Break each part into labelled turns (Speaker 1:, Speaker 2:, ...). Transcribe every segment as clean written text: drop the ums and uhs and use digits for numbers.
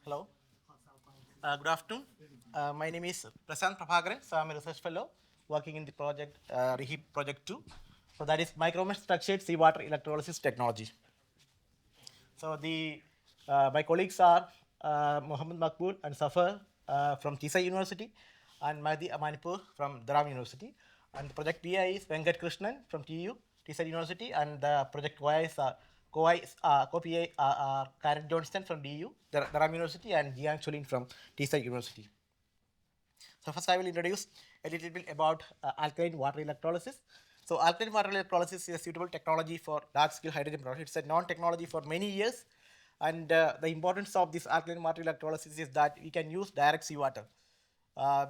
Speaker 1: Hello. Good afternoon. My name is Prasanth Prabhakaran. So I'm a research fellow working in the project REHIP Project 2. So that is Micromesh-structured seawater electrolysis technology. So my colleagues are Mohammed Makbul and Safar from TISA University and Mahdi Amanipur from Dharam University. And the project PI is Venkat Krishnan from TU, TISA University, and the project COI is co-PI Karen Johnston from DU, Dharam University, and Jiang Chulin from TISA University. So first I will introduce a little bit about alkaline water electrolysis. So alkaline water electrolysis is a suitable technology for large-scale hydrogen production. It's a known technology for many years, and the importance of this alkaline water electrolysis is that we can use direct seawater.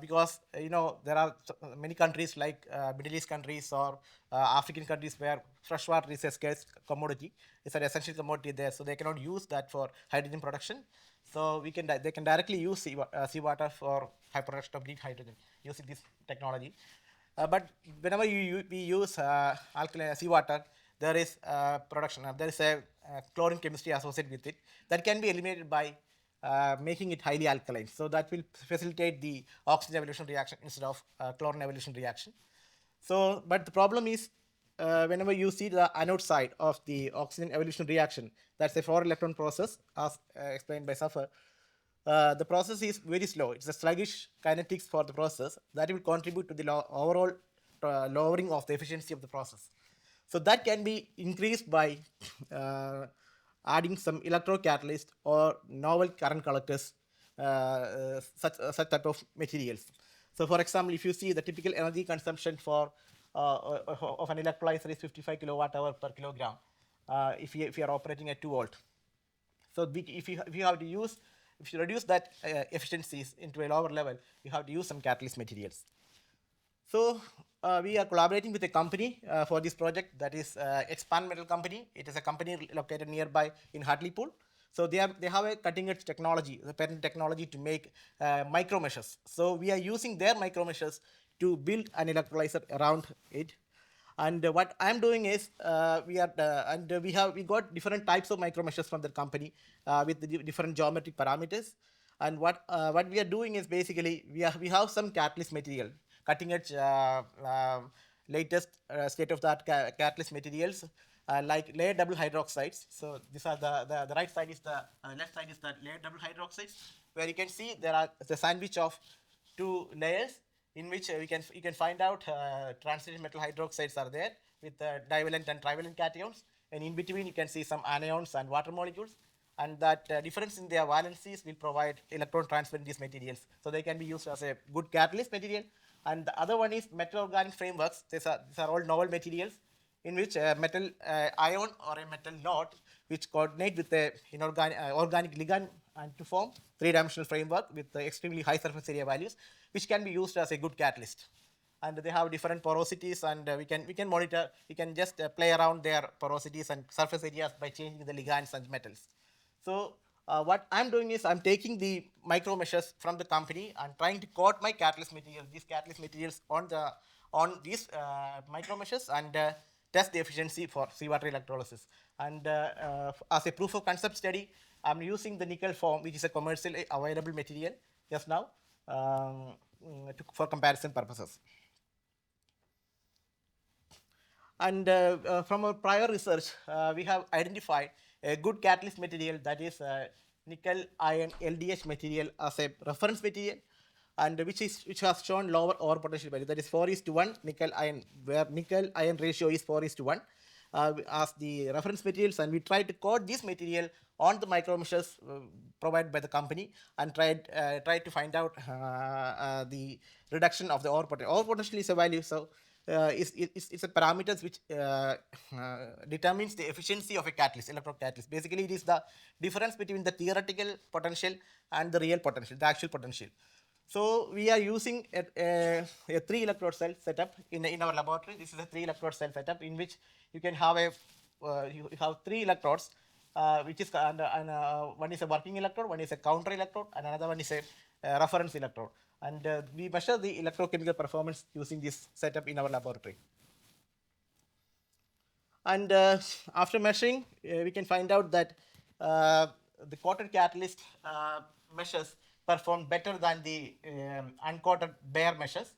Speaker 1: Because there are many countries like Middle East countries or African countries where fresh water is a scarce commodity. It's an essential commodity there, so they cannot use that for hydrogen production. So they can directly use seawater for production of green hydrogen using this technology. But whenever we use alkaline seawater, there is there is a chlorine chemistry associated with it that can be eliminated by making it highly alkaline. So that will facilitate the oxygen evolution reaction instead of chlorine evolution reaction. So, but the problem is whenever you see the anode side of the oxygen evolution reaction, that's a 4-electron process as explained by Safar. The process is very slow. It's a sluggish kinetics for the process that will contribute to the overall lowering of the efficiency of the process. So that can be increased by adding some electrocatalyst or novel current collectors, such type of materials. So for example, if you see the typical energy consumption for of an electrolyzer is 55 kilowatt hour per kilogram if you are operating at 2 volt. So if you have to use, if you reduce that efficiencies into a lower level, you have to use some catalyst materials. So we are collaborating with a company for this project, that is Expand Metal Company. It is a company located nearby in Hartlepool. So they have a cutting edge technology, the patent technology to make micromeshes. So we are using their micromeshes to build an electrolyzer around it. And what I'm doing is we got different types of micromeshes from the company with the different geometric parameters. And what we are doing is basically we have some catalyst material, cutting edge, latest state of the art catalyst materials like layer double hydroxides. So these are the right side is the left side is the layer double hydroxides, where you can see there are the sandwich of two layers in which you can find out transition metal hydroxides are there with divalent and trivalent cations, and in between you can see some anions and water molecules, and that difference in their valencies will provide electron transfer in these materials, so they can be used as a good catalyst material. And the other one is metal organic frameworks. These are all novel materials in which a metal ion or a metal knot which coordinate with the organic ligand and to form three-dimensional framework with extremely high surface area values, which can be used as a good catalyst. And they have different porosities, and we can monitor. We can just play around their porosities and surface areas by changing the ligands and metals. So what I'm doing is I'm taking the micro meshes from the company and trying to coat my catalyst material, these catalyst materials on these micro meshes, and test the efficiency for seawater electrolysis. And as a proof of concept study, I'm using the nickel foam, which is a commercially available material just now for comparison purposes. And from our prior research, we have identified a good catalyst material, that is nickel iron LDH material, as a reference material, and which has shown lower over potential value, that is 4:1 nickel iron, where nickel iron ratio is 4:1 as the reference materials. And we tried to coat this material on the micromeshes provided by the company, and tried to find out the reduction of the over potential. Over potential is a value, so it's a parameters which determines the efficiency of a catalyst, electrocatalyst. Basically, it is the difference between the theoretical potential and the real potential, the actual potential. So we are using a 3-electrode cell setup in our laboratory. This is a 3-electrode cell setup in which you can have you have 3 electrodes, which is one is a working electrode, one is a counter electrode, and another one is a reference electrode. And we measure the electrochemical performance using this setup in our laboratory. And after measuring, we can find out that the coated catalyst meshes perform better than the uncoated bare meshes.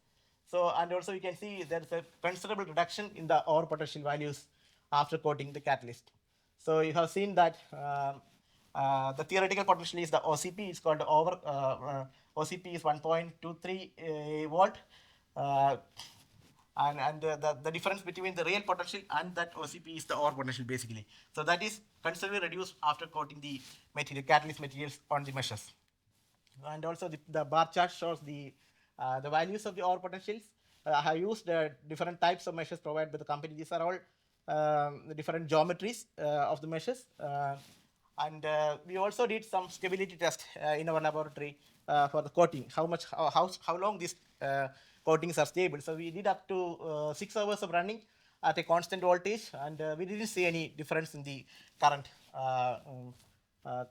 Speaker 1: So, and also you can see there is a considerable reduction in the ore potential values after coating the catalyst. So you have seen that the theoretical potential is the OCP. It's called OCP is 1.23 volt. Uh, and the difference between the real potential and that OCP is the ore potential basically. So that is considerably reduced after coating the material, catalyst materials on the meshes. And also the bar chart shows the values of the ore potentials. I have used different types of meshes provided by the company. These are all the different geometries of the meshes. And we also did some stability test in our laboratory for the coating. How long these coatings are stable. So we did up to 6 hours of running at a constant voltage, and we didn't see any difference in the current.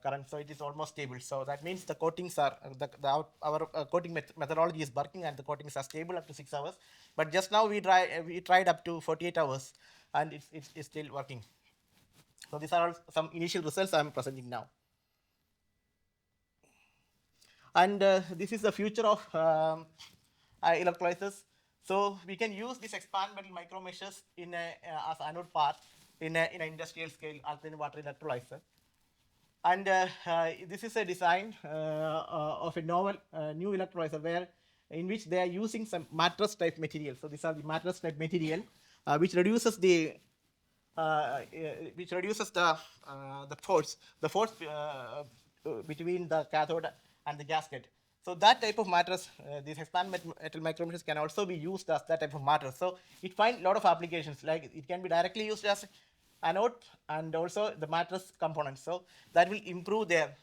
Speaker 1: Current, so it is almost stable. So that means the coatings are our coating methodology is working, and the coatings are stable up to 6 hours. But just now we tried up to 48 hours, and it's still working. So these are all some initial results I am presenting now. And this is the future of electrolysis. So we can use these expandable micromeshes as anode part in an industrial scale alkaline water electrolyzer. And this is a design of a novel new electrolyzer in which they are using some mattress type material. So these are the mattress type material which reduces the force between the cathode and the gasket. So that type of mattress, these expand metal micrometers can also be used as that type of mattress. So it finds a lot of applications, like it can be directly used as anode and also the mattress components. So that will improve their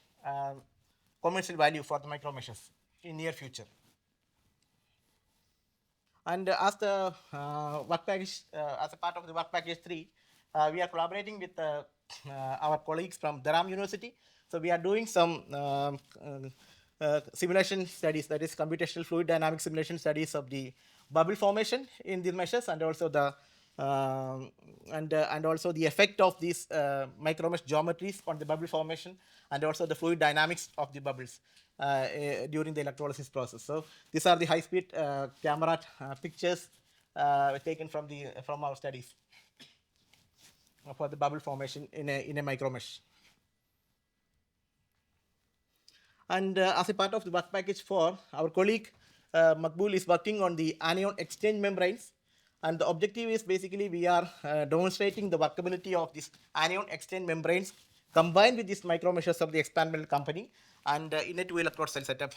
Speaker 1: commercial value for the micromeshes in near future. And as the work package, as a part of the work package 3, we are collaborating with our colleagues from Durham University. So we are doing some simulation studies, that is computational fluid dynamic simulation studies of the bubble formation in these meshes, and also the and also the effect of these micromesh geometries on the bubble formation, and also the fluid dynamics of the bubbles during the electrolysis process. So these are the high-speed camera pictures taken from our studies for the bubble formation in a micromesh. And as a part of the work package 4, our colleague Makbul is working on the anion exchange membranes. And the objective is basically we are demonstrating the workability of these anion exchange membranes combined with these micromeshes of the expandable company, and in a 2 electrode cell setup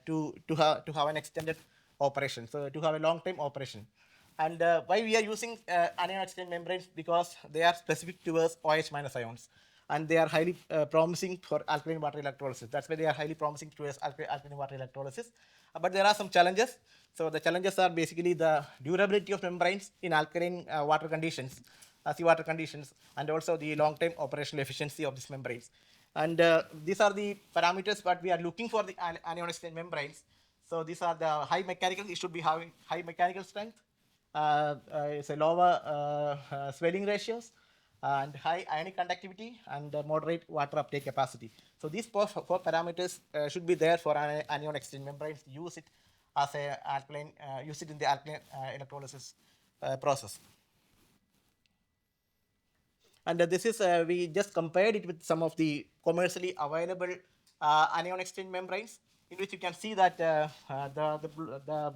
Speaker 1: to have an extended operation, so to have a long time operation. And why we are using anion exchange membranes? Because they are specific towards OH minus ions, and they are highly promising for alkaline water electrolysis. That's why they are highly promising towards alkaline water electrolysis. But there are some challenges. So the challenges are basically the durability of membranes in alkaline water conditions, seawater conditions, and also the long-term operational efficiency of these membranes. And these are the parameters what we are looking for the anion exchange membranes. So these are the high mechanical. It should be having high mechanical strength. It's a lower swelling ratios, and high ionic conductivity, and moderate water uptake capacity. So these four parameters should be there for anion exchange membranes. Use it as a alkaline, use it in the alkaline electrolysis process. And this is we just compared it with some of the commercially available anion exchange membranes, in which you can see that the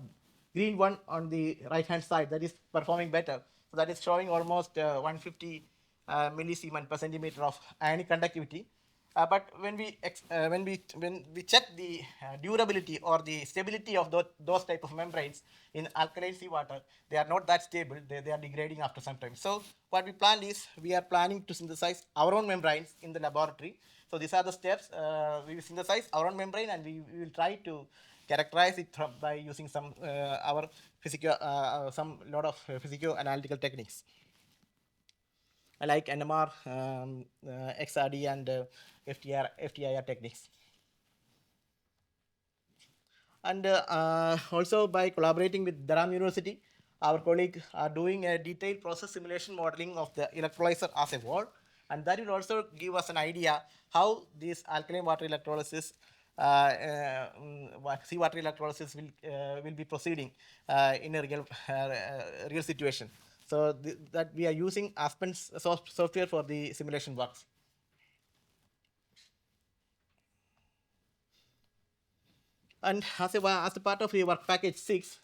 Speaker 1: green one on the right hand side, that is performing better. So that is showing almost 150 millisiemens per centimeter of ionic conductivity. But when we check the durability or the stability of those type of membranes in alkaline seawater, they are not that stable. They are degrading after some time. So what we planned is we are planning to synthesize our own membranes in the laboratory. So these are the steps. We will synthesize our own membrane, and we will try to characterize it by using some our some lot of physico-analytical techniques like NMR, XRD, and FTIR techniques. And also by collaborating with Durham University, our colleagues are doing a detailed process simulation modeling of the electrolyzer as a whole, and that will also give us an idea how this alkaline water electrolysis seawater electrolysis will be proceeding in a real situation. So that we are using Aspen's software for the simulation works. And as a part of the work package 6,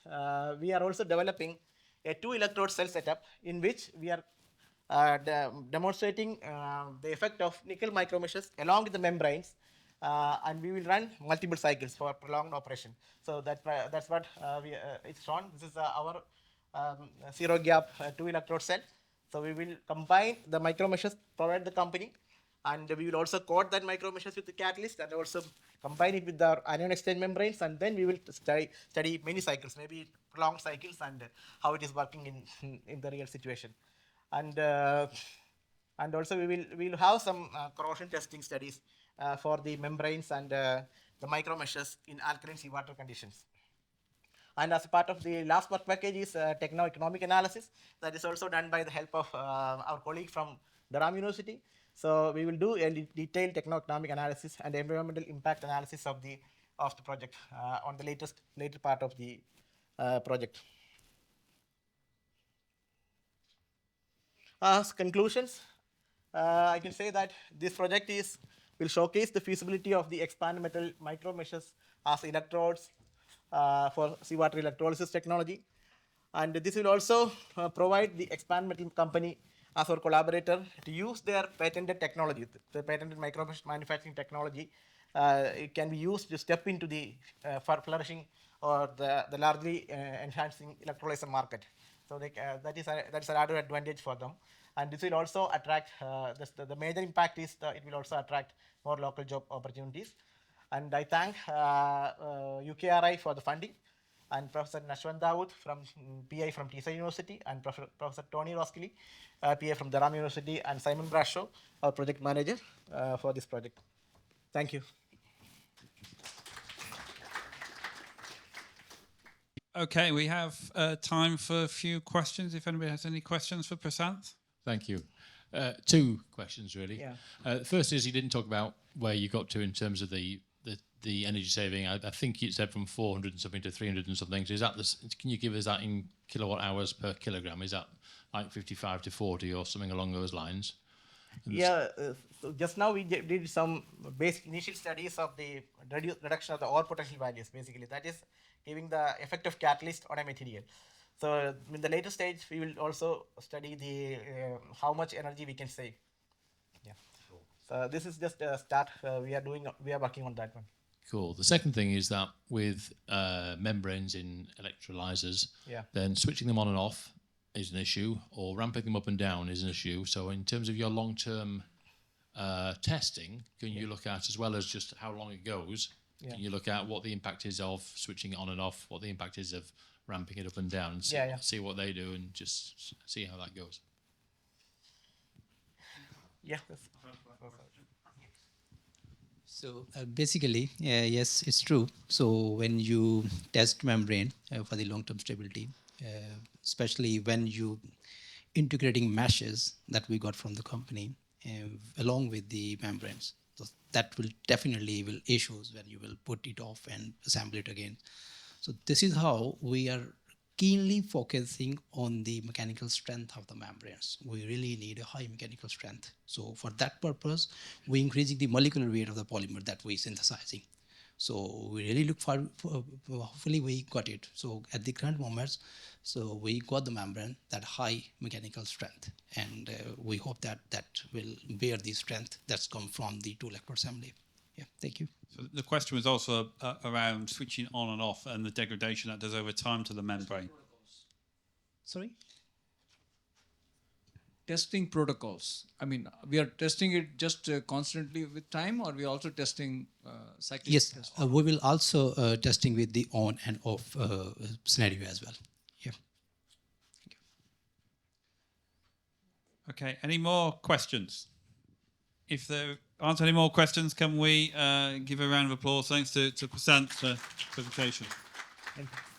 Speaker 1: we are also developing a 2-electrode cell setup in which we are demonstrating the effect of nickel micromeshes along with the membranes, and we will run multiple cycles for prolonged operation. So that's what it's shown. This is our zero gap 2-electrode cell. So we will combine the micromeshes provided the company, and we will also coat that micromeshes with the catalyst and also combine it with our anion exchange membranes, and then we will study many cycles, maybe long cycles, and how it is working in the real situation. And also we will have some corrosion testing studies for the membranes and the micromeshes in alkaline seawater conditions. And as a part of the last work package is techno-economic analysis that is also done by the help of our colleague from Durham University. So we will do a detailed techno-economic analysis and environmental impact analysis of the project on the later part of the project. As conclusions, I can say that this project will showcase the feasibility of the expanded metal micromeshes as electrodes for seawater electrolysis technology. And this will also provide the expand metal company as our collaborator to use their patented technology, the patented micromesh manufacturing technology. It can be used to step into the flourishing or the largely enhancing electrolyzer market. So that is an added advantage for them. And this will also attract, the major impact is it will also attract more local job opportunities. And I thank UKRI for the funding, and Professor Nashwan Dawood from PI from TISA University, and Professor Tony Roskilly, PA from Durham University, and Simon Brashaw, our project manager for this project. Thank you.
Speaker 2: Okay, we have time for a few questions. If anybody has any questions for Prasanth.
Speaker 3: Thank you. 2 questions, really.
Speaker 1: Yeah.
Speaker 3: First is, you didn't talk about where you got to in terms of the energy saving. I think you said from 400 and something to 300 and something. So is that can you give us that in kilowatt hours per kilogram? Is that like 55 to 40 or something along those lines?
Speaker 1: Yeah, so just now we did some basic initial studies of the reduction of the ore potential values, basically. That is giving the effect of catalyst on a material. So in the later stage, we will also study the how much energy we can save. Yeah. Cool. So this is just a start. We are working on that one.
Speaker 3: Cool. The second thing is that with membranes in electrolyzers, then switching them on and off is an issue, or ramping them up and down is an issue. So in terms of your long-term testing, can you look at, as well as just how long it goes, can you look at what the impact is of switching it on and off, what the impact is of ramping it up and down, see what they do, and just see how that goes?
Speaker 1: Yeah.
Speaker 4: So basically, yes, it's true. So when you test membrane for the long-term stability, especially when you integrating meshes that we got from the company along with the membranes, so that will definitely issues when you will put it off and assemble it again. So this is how we are keenly focusing on the mechanical strength of the membranes. We really need a high mechanical strength. So for that purpose, we increasing the molecular weight of the polymer that we synthesizing. So we really look for hopefully we got it. So at the current moments, so we got the membrane that high mechanical strength, and we hope that will bear the strength that's come from the 2-electrode assembly. Yeah, thank you.
Speaker 2: So the question was also around switching on and off and the degradation that does over time to the membrane.
Speaker 4: Sorry?
Speaker 5: Testing protocols. I mean, we are testing it just constantly with time, or we are also testing cyclic?
Speaker 4: Yes, we will also testing with the on and off scenario as well. Yeah. Thank you.
Speaker 2: Okay, any more questions? If there aren't any more questions, can we give a round of applause? Thanks to Prasanth for the presentation.
Speaker 1: Thank you.